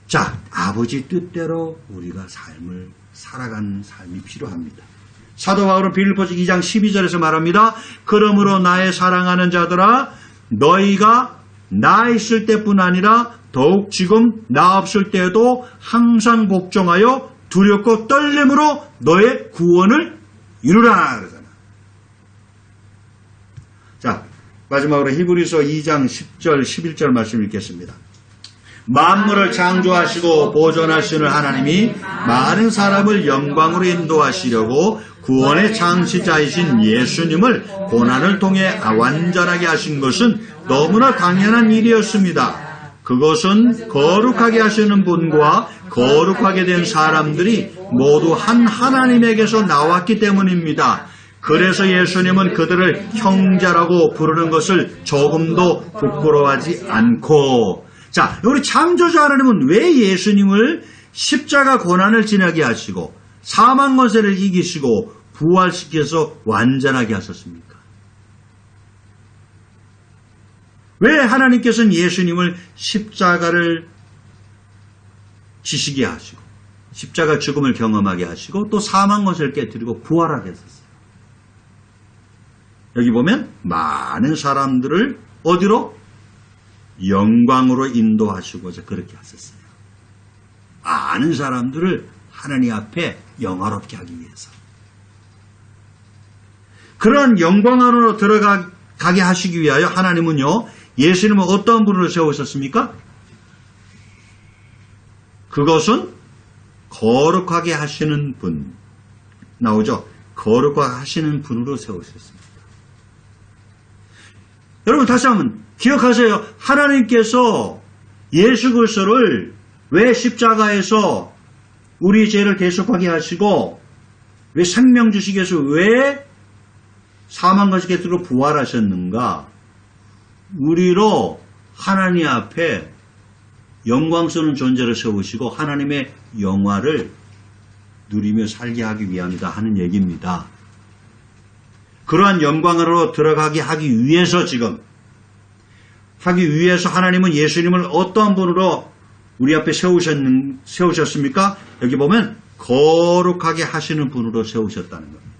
자, 아버지 뜻대로 우리가 삶을 살아가는 삶이 필요합니다. 사도 바울은 빌립보서 2장 12절에서 말합니다. 그러므로 나의 사랑하는 자들아, 너희가 나 있을 때뿐 아니라 더욱 지금 나 없을 때에도 항상 복종하여 두렵고 떨림으로 너의 구원을 이루라 그러잖아. 자, 마지막으로 히브리서 2장 10절 11절 말씀 읽겠습니다. 만물을 창조하시고 보존하시는 하나님이 많은 사람을 영광으로 인도하시려고 구원의 창시자이신 예수님을 고난을 통해 완전하게 하신 것은 너무나 당연한 일이었습니다. 그것은 거룩하게 하시는 분과 거룩하게 된 사람들이 모두 한 하나님에게서 나왔기 때문입니다. 그래서 예수님은 그들을 형제라고 부르는 것을 조금도 부끄러워하지 않고, 자, 우리 창조자 하나님은 왜 예수님을 십자가 고난을 지나게 하시고 사망 권세를 이기시고 부활시켜서 완전하게 하셨습니까? 왜 하나님께서는 예수님을 십자가를 지시게 하시고 십자가 죽음을 경험하게 하시고 또 사망 권세를 깨뜨리고 부활하게 하셨어요? 여기 보면 많은 사람들을 어디로? 영광으로 인도하시고자 그렇게 하셨어요. 많은 사람들을 하나님 앞에 영화롭게 하기 위해서. 그런 영광 안으로 들어가게 하시기 위하여 하나님은요, 예수님은 어떤 분으로 세우셨습니까? 그것은 거룩하게 하시는 분. 나오죠? 거룩하게 하시는 분으로 세우셨습니다. 여러분, 다시 한번 기억하세요. 하나님께서 예수 그리스도를 왜 십자가에서 우리 죄를 대속하게 하시고 왜 생명 주시기 위해서 왜 사망과 깨뜨리고 부활하셨는가? 우리로 하나님 앞에 영광스러운 존재를 세우시고 하나님의 영화를 누리며 살게 하기 위함이다 하는 얘기입니다. 그러한 영광으로 들어가게 하기 위해서 하나님은 예수님을 어떠한 분으로 우리 앞에 세우셨습니까? 여기 보면 거룩하게 하시는 분으로 세우셨다는 겁니다.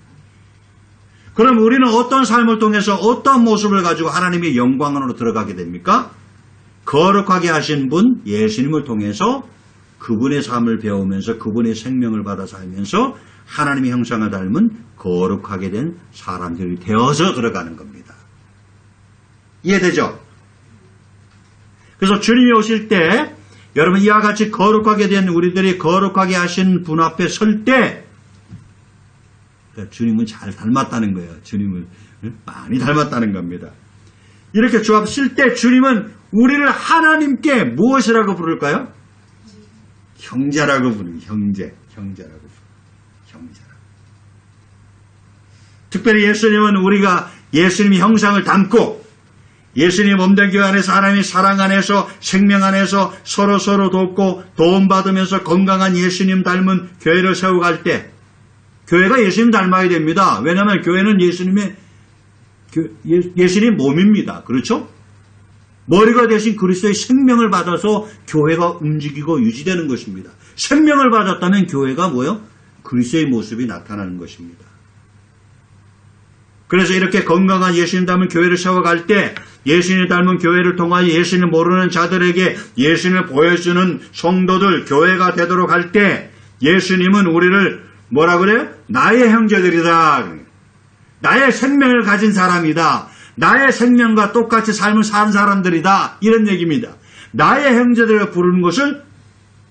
그럼 우리는 어떤 삶을 통해서 어떤 모습을 가지고 하나님의 영광 안으로 들어가게 됩니까? 거룩하게 하신 분 예수님을 통해서 그분의 삶을 배우면서 그분의 생명을 받아 살면서 하나님의 형상을 닮은 거룩하게 된 사람들이 되어서 들어가는 겁니다. 이해되죠? 그래서 주님이 오실 때 여러분 이와 같이 거룩하게 된 우리들이 거룩하게 하신 분 앞에 설 때 주님은 잘 닮았다는 거예요. 주님을 많이 닮았다는 겁니다. 이렇게 주 앞에 설 때 주님은 우리를 하나님께 무엇이라고 부를까요? 형제라고 부르는 형제라고 부르는 형제라고. 특별히 예수님은 우리가 예수님의 형상을 담고 예수님의 몸된 교회 안에서 하나님의 사랑 안에서 생명 안에서 서로 돕고 도움받으면서 건강한 예수님 닮은 교회를 세워갈 때 교회가 예수님 닮아야 됩니다. 왜냐하면 교회는 예수님의 몸입니다. 그렇죠? 머리가 대신 그리스도의 생명을 받아서 교회가 움직이고 유지되는 것입니다. 생명을 받았다면 교회가 뭐요? 그리스도의 모습이 나타나는 것입니다. 그래서 이렇게 건강한 예수님 닮은 교회를 세워갈 때 예수님 닮은 교회를 통하여 예수님 모르는 자들에게 예수님을 보여주는 성도들, 교회가 되도록 할 때 예수님은 우리를 뭐라 그래요? 나의 형제들이다. 나의 생명을 가진 사람이다. 나의 생명과 똑같이 삶을 사는 사람들이다. 이런 얘기입니다. 나의 형제들을 부르는 것을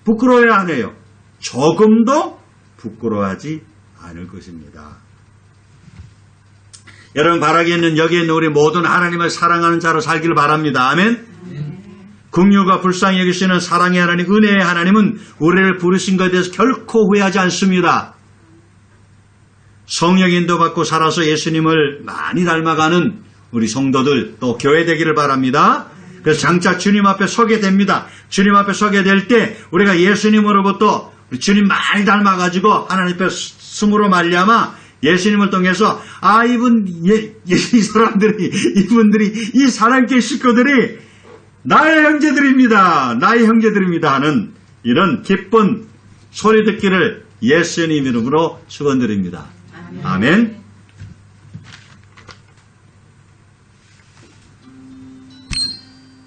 부끄러워야 하네요. 조금도 부끄러워하지 않을 것입니다. 여러분 바라기에는 여기에 있는 우리 모든 하나님을 사랑하는 자로 살기를 바랍니다. 아멘. 긍휼과 불쌍히 여기시는 사랑의 하나님, 은혜의 하나님은 우리를 부르신 것에 대해서 결코 후회하지 않습니다. 성령 인도받고 살아서 예수님을 많이 닮아가는 우리 성도들 또 교회 되기를 바랍니다. 그래서 장차 주님 앞에 서게 됩니다. 주님 앞에 서게 될 때 우리가 예수님으로부터 주님 많이 닮아가지고 하나님 앞에 숨으로 말미암아 예수님을 통해서 이 사람들이 이분들이 이 사랑교회 식구들이 나의 형제들입니다. 나의 형제들입니다 하는 이런 기쁜 소리 듣기를 예수님 이름으로 축원드립니다. 아멘.